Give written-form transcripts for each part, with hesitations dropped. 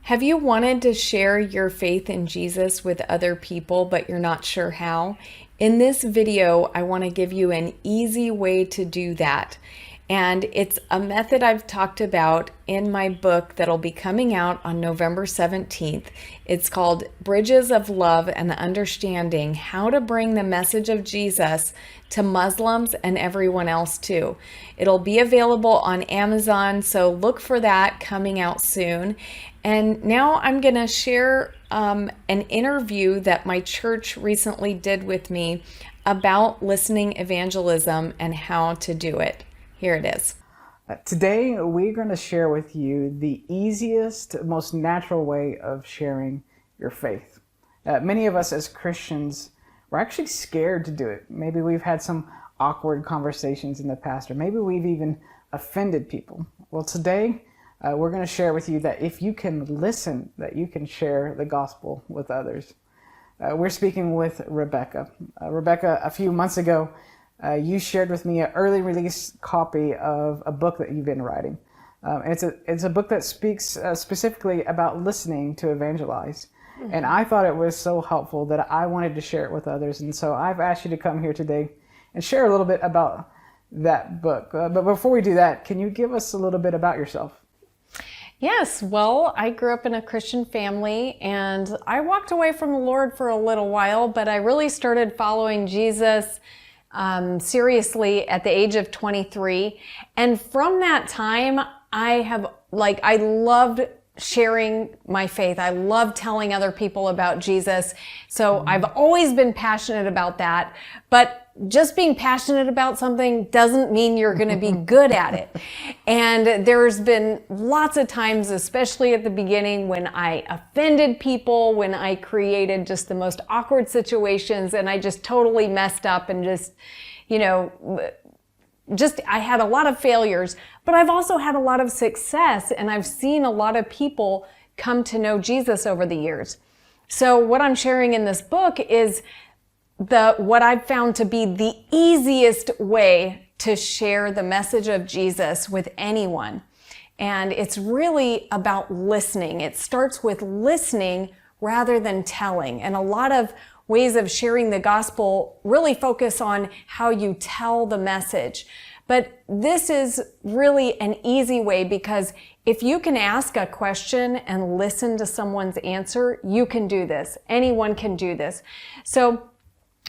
Have you wanted to share your faith in Jesus with other people, but you're not sure how? In this video, I want to give you an easy way to do that. And it's a method I've talked about in my book that'll be coming out on November 17th. It's called Bridges of Love and Understanding: How to Bring the Message of Jesus to Muslims and everyone else too. It'll be available on Amazon, so look for that coming out soon. And now I'm going to share an interview that my church recently did with me about listening evangelism and how to do it. Here it is. Today, we're going to share with you the easiest, most natural way of sharing your faith. Many of us as Christians, we're actually scared to do it. Maybe we've had some awkward conversations in the past, or maybe we've even offended people. Well, today, we're going to share with you that if you can listen, that you can share the gospel with others. We're speaking with Rebecca. Rebecca, a few months ago, you shared with me an early release copy of a book that you've been writing. It's a book that speaks specifically about listening to evangelize. Mm-hmm. And I thought it was so helpful that I wanted to share it with others. And so I've asked you to come here today and share a little bit about that book. But before we do that, can you give us a little bit about yourself? Yes, well, I grew up in a Christian family and I walked away from the Lord for a little while, but I really started following Jesus seriously at the age of 23. And from that time, I loved sharing my faith. I love telling other people about Jesus. So I've always been passionate about that. But just being passionate about something doesn't mean you're going to be good at it. And there's been lots of times, especially at the beginning, when I offended people, when I created just the most awkward situations and I just totally messed up and I had a lot of failures, but I've also had a lot of success, and I've seen a lot of people come to know Jesus over the years. So what I'm sharing in this book is what I've found to be the easiest way to share the message of Jesus with anyone. And it's really about listening. It starts with listening rather than telling. And a lot of ways of sharing the gospel really focus on how you tell the message. But this is really an easy way, because if you can ask a question and listen to someone's answer, you can do this. Anyone can do this. So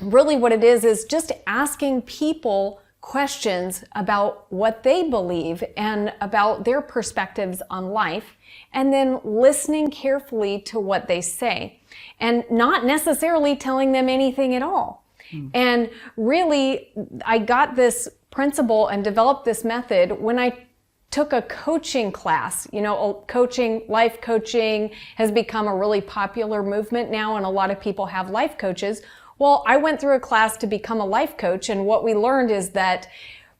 really what it is just asking people questions about what they believe and about their perspectives on life, and then listening carefully to what they say and not necessarily telling them anything at all. And really, I got this principle and developed this method when I took a coaching class. Life coaching has become a really popular movement now, and a lot of people have life coaches. Well, I went through a class to become a life coach, and what we learned is that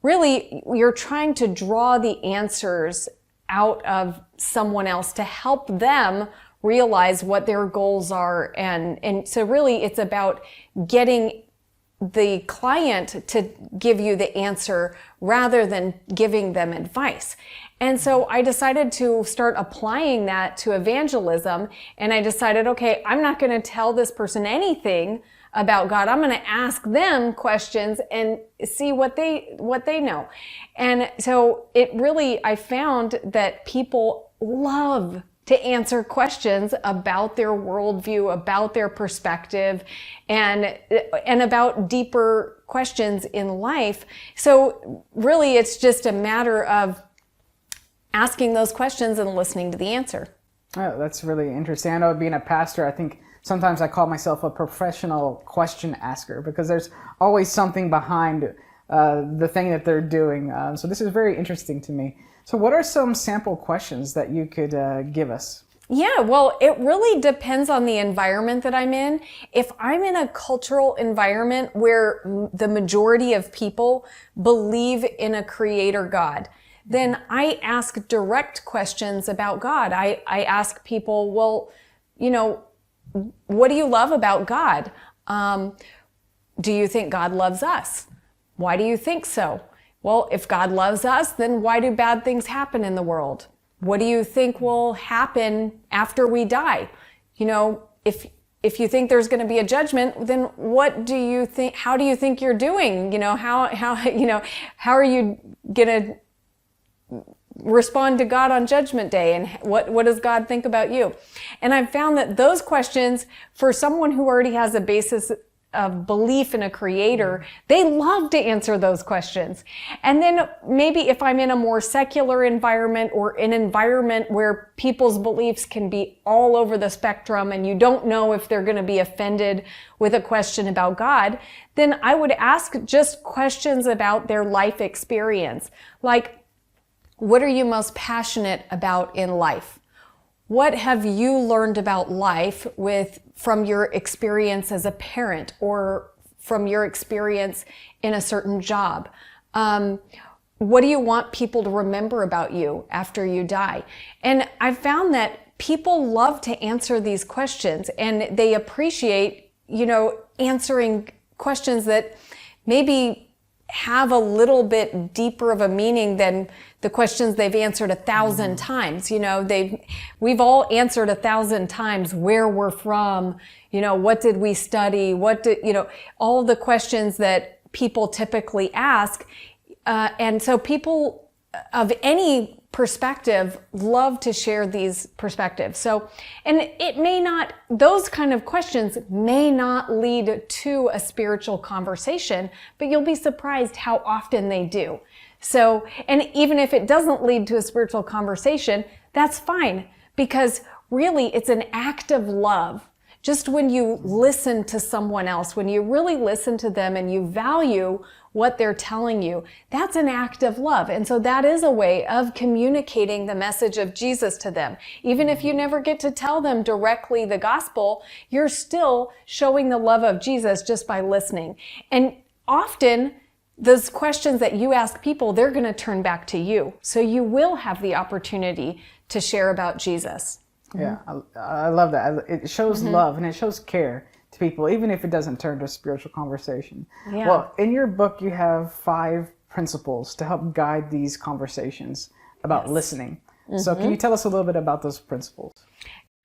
really you're trying to draw the answers out of someone else to help them realize what their goals are. And so really it's about getting the client to give you the answer rather than giving them advice. And so I decided to start applying that to evangelism, and I decided, okay, I'm not going to tell this person anything about God. I'm going to ask them questions and see what they know. And so I found that people love to answer questions about their worldview, about their perspective, and about deeper questions in life. So really it's just a matter of asking those questions and listening to the answer. Oh, that's really interesting. I know, being a pastor, I think sometimes I call myself a professional question asker, because there's always something behind the thing that they're doing. So this is very interesting to me. So what are some sample questions that you could give us? Yeah, well, it really depends on the environment that I'm in. If I'm in a cultural environment where the majority of people believe in a creator God, then I ask direct questions about God. I ask people, well, what do you love about God? Do you think God loves us? Why do you think so? Well, if God loves us, then why do bad things happen in the world? what do you think will happen after we die? You know, if you think there's going to be a judgment, then what do you think, how do you think you're doing? You know, how are you going to respond to God on Judgment Day? And what does God think about you? And I've found that those questions, for someone who already has a basis of belief in a creator, they love to answer those questions. And then maybe if I'm in a more secular environment, or an environment where people's beliefs can be all over the spectrum and you don't know if they're going to be offended with a question about God, then I would ask just questions about their life experience. Like, what are you most passionate about in life? What have you learned about life from your experience as a parent, or from your experience in a certain job? What do you want people to remember about you after you die? And I've found that people love to answer these questions, and they appreciate, answering questions that maybe have a little bit deeper of a meaning than the questions they've answered 1,000 times. We've all answered 1,000 times where we're from, what did we study, all the questions that people typically ask. And so people of any perspective love to share these perspectives. So, and those kind of questions may not lead to a spiritual conversation, but you'll be surprised how often they do. So, and even if it doesn't lead to a spiritual conversation, that's fine, because really it's an act of love. Just when you listen to someone else, when you really listen to them and you value what they're telling you, that's an act of love. And so that is a way of communicating the message of Jesus to them. Even if you never get to tell them directly the gospel, you're still showing the love of Jesus just by listening. And often, those questions that you ask people, they're going to turn back to you. So you will have the opportunity to share about Jesus. Yeah, I love that. It shows love and it shows care to people, even if it doesn't turn to a spiritual conversation. Yeah. Well, in your book, you have 5 principles to help guide these conversations about listening. So can you tell us a little bit about those principles?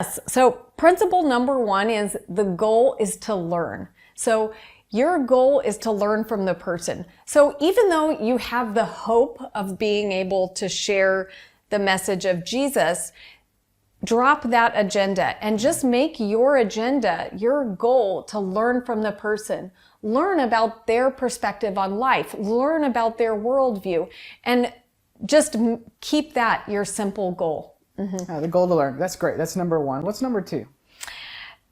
Yes. So principle number 1 is the goal is to learn. So your goal is to learn from the person. So even though you have the hope of being able to share the message of Jesus, drop that agenda and just make your agenda, your goal, to learn from the person. Learn about their perspective on life. Learn about their worldview. And just keep that your simple goal. The goal to learn. That's great. That's number 1. What's number 2?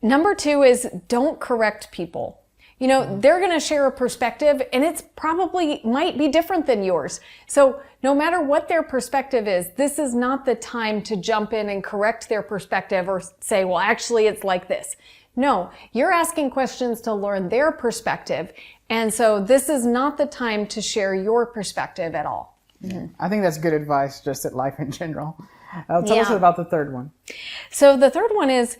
Number 2 is don't correct people. They're going to share a perspective and it's probably might be different than yours. So no matter what their perspective is, this is not the time to jump in and correct their perspective or say, well, actually it's like this. No, you're asking questions to learn their perspective. And so this is not the time to share your perspective at all. I think that's good advice just at life in general. Tell us about the third one. So the third one is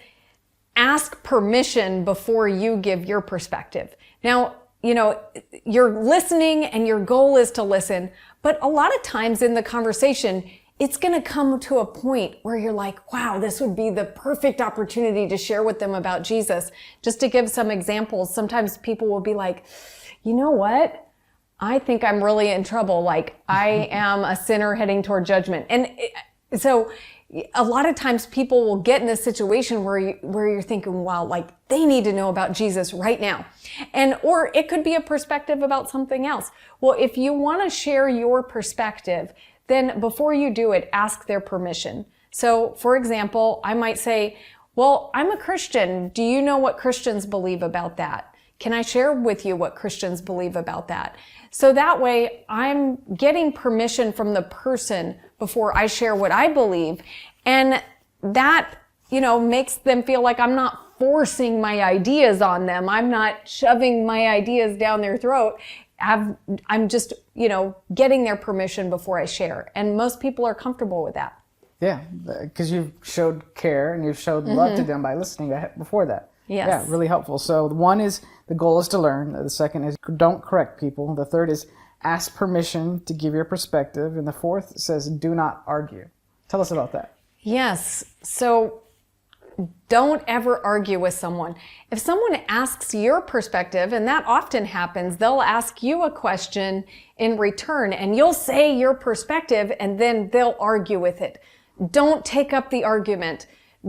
ask permission before you give your perspective. Now, you're listening and your goal is to listen, but a lot of times in the conversation, it's going to come to a point where you're like, wow, this would be the perfect opportunity to share with them about Jesus. Just to give some examples, sometimes people will be like, you know what? I think I'm really in trouble. Like, I am a sinner heading toward judgment. And so a lot of times people will get in this situation where you're thinking, wow, like they need to know about Jesus right now. Or it could be a perspective about something else. Well, if you want to share your perspective, then before you do it, ask their permission. So for example, I might say, well, I'm a Christian. Do you know what Christians believe about that? Can I share with you what Christians believe about that? So that way I'm getting permission from the person before I share what I believe. And that, makes them feel like I'm not forcing my ideas on them. I'm not shoving my ideas down their throat. I'm just, getting their permission before I share. And most people are comfortable with that. Yeah, because you've showed care and you've showed love to them by listening before that. Yes. Yeah, really helpful. So one is the goal is to learn. The second is don't correct people. The third is ask permission to give your perspective. And the fourth says do not argue. Tell us about that. Yes. So don't ever argue with someone. If someone asks your perspective, and that often happens, they'll ask you a question in return, and you'll say your perspective, and then they'll argue with it. Don't take up the argument.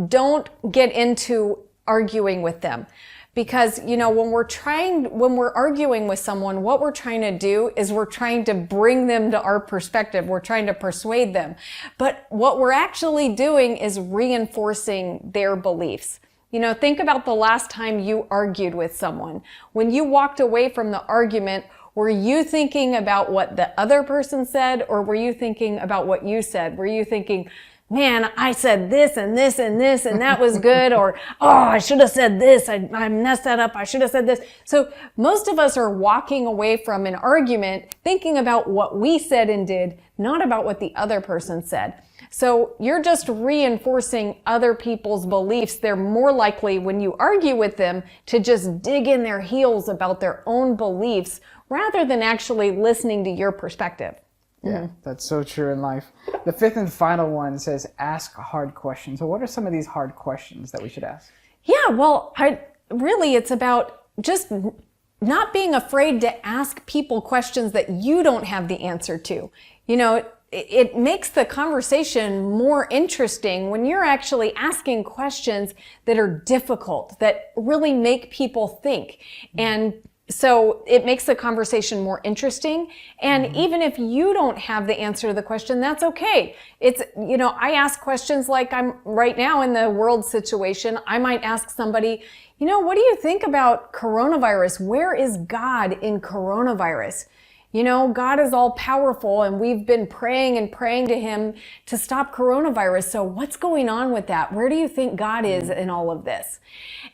Don't get into arguing with them. Because, when we're arguing with someone, what we're trying to do is we're trying to bring them to our perspective. We're trying to persuade them. But what we're actually doing is reinforcing their beliefs. Think about the last time you argued with someone. When you walked away from the argument, were you thinking about what the other person said, or were you thinking about what you said? Were you thinking, man, I said this and this and this, and that was good. Or, oh, I should have said this. I messed that up. I should have said this. So most of us are walking away from an argument thinking about what we said and did, not about what the other person said. So you're just reinforcing other people's beliefs. They're more likely, when you argue with them, to just dig in their heels about their own beliefs rather than actually listening to your perspective. Yeah, that's so true in life. The fifth and final one says, ask hard questions. So what are some of these hard questions that we should ask? Yeah, well, it's about just not being afraid to ask people questions that you don't have the answer to. It makes the conversation more interesting when you're actually asking questions that are difficult, that really make people think. And so it makes the conversation more interesting. And even if you don't have the answer to the question, that's okay. It's, I ask questions like I'm right now in the world situation. I might ask somebody, what do you think about coronavirus? Where is God in coronavirus? God is all powerful, and we've been praying to him to stop coronavirus. So what's going on with that? Where do you think God is in all of this?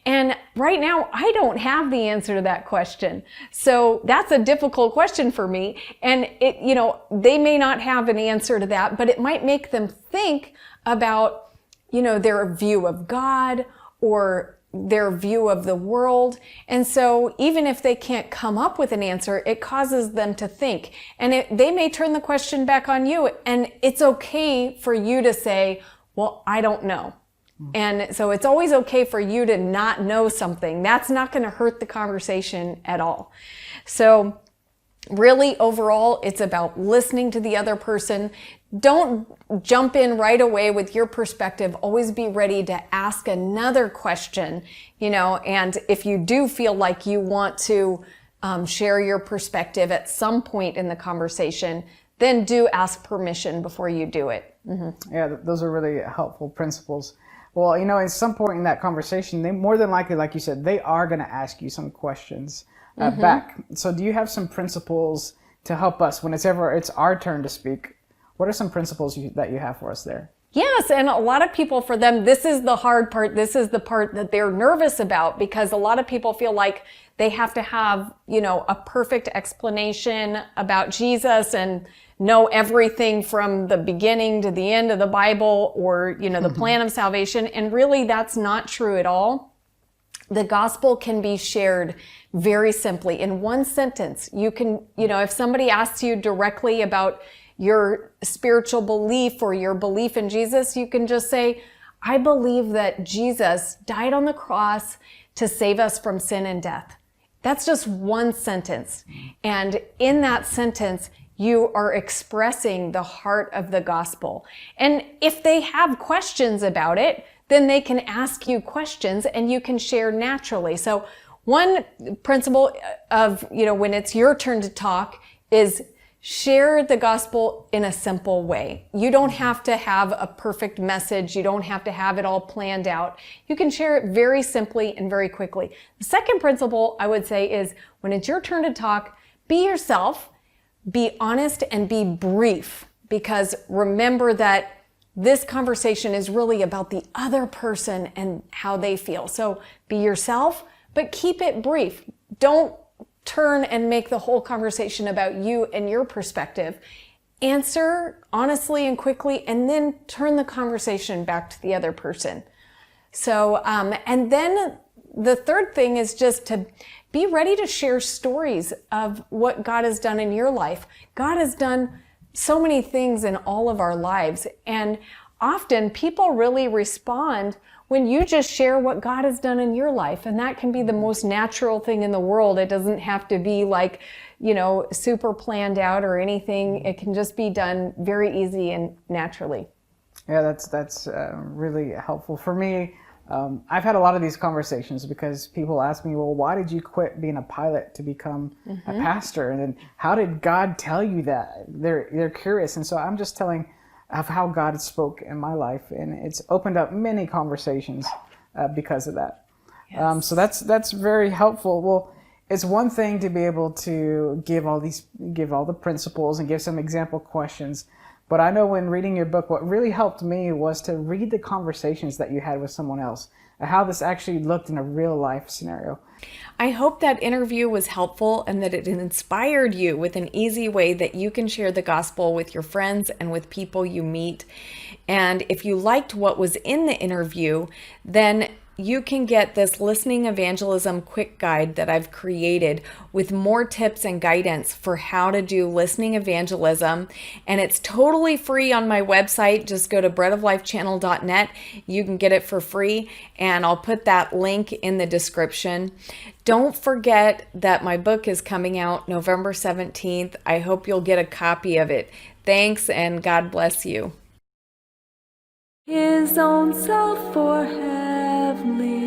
And right now, I don't have the answer to that question. So that's a difficult question for me. And they may not have an answer to that, but it might make them think about, their view of God or their view of the world. And so even if they can't come up with an answer, it causes them to think. And they may turn the question back on you. And it's okay for you to say, well, I don't know. And so it's always okay for you to not know something. That's not going to hurt the conversation at all. So really, overall, it's about listening to the other person. Don't jump in right away with your perspective. Always be ready to ask another question, and if you do feel like you want to share your perspective at some point in the conversation, then do ask permission before you do it. Yeah, those are really helpful principles. Well, at some point in that conversation, they more than likely, like you said, they are going to ask you some questions back. So do you have some principles to help us when it's our turn to speak? What are some principles that you have for us there? Yes, and a lot of people, for them, this is the hard part. This is the part that they're nervous about, because a lot of people feel like they have to have, a perfect explanation about Jesus and know everything from the beginning to the end of the Bible, or, the plan of salvation. And really, that's not true at all. The gospel can be shared very simply in one sentence. You can, if somebody asks you directly about your spiritual belief or your belief in Jesus, you can just say, I believe that Jesus died on the cross to save us from sin and death. That's just one sentence. And in that sentence, you are expressing the heart of the gospel. And if they have questions about it, then they can ask you questions and you can share naturally. So one principle of, when it's your turn to talk is share the gospel in a simple way. You don't have to have a perfect message. You don't have to have it all planned out. You can share it very simply and very quickly. The second principle I would say is when it's your turn to talk, be yourself, be honest, and be brief. Because remember that this conversation is really about the other person and how they feel. So be yourself, but keep it brief. Don't turn and make the whole conversation about you and your perspective. Answer honestly and quickly, and then turn the conversation back to the other person. So, and then the third thing is just to be ready to share stories of what God has done in your life. God has done so many things in all of our lives, and often people really respond when you just share what God has done in your life. And that can be the most natural thing in the world. It doesn't have to be like, super planned out or anything. It can just be done very easy and naturally. Yeah, that's really helpful for me. I've had a lot of these conversations because people ask me, well, why did you quit being a pilot to become a pastor? And then how did God tell you that? They're curious. And so I'm just telling of how God spoke in my life, and it's opened up many conversations because of that. Yes. So that's very helpful. Well, it's one thing to be able to give all the principles and give some example questions, but I know when reading your book, what really helped me was to read the conversations that you had with someone else, and how this actually looked in a real life scenario. I hope that interview was helpful and that it inspired you with an easy way that you can share the gospel with your friends and with people you meet. And if you liked what was in the interview, then you can get this Listening Evangelism quick guide that I've created with more tips and guidance for how to do listening evangelism. And it's totally free on my website. Just go to breadoflifechannel.net. You can get it for free, and I'll put that link in the description. Don't forget that my book is coming out November 17th. I hope you'll get a copy of it. Thanks, and God bless you. His own self for heavenly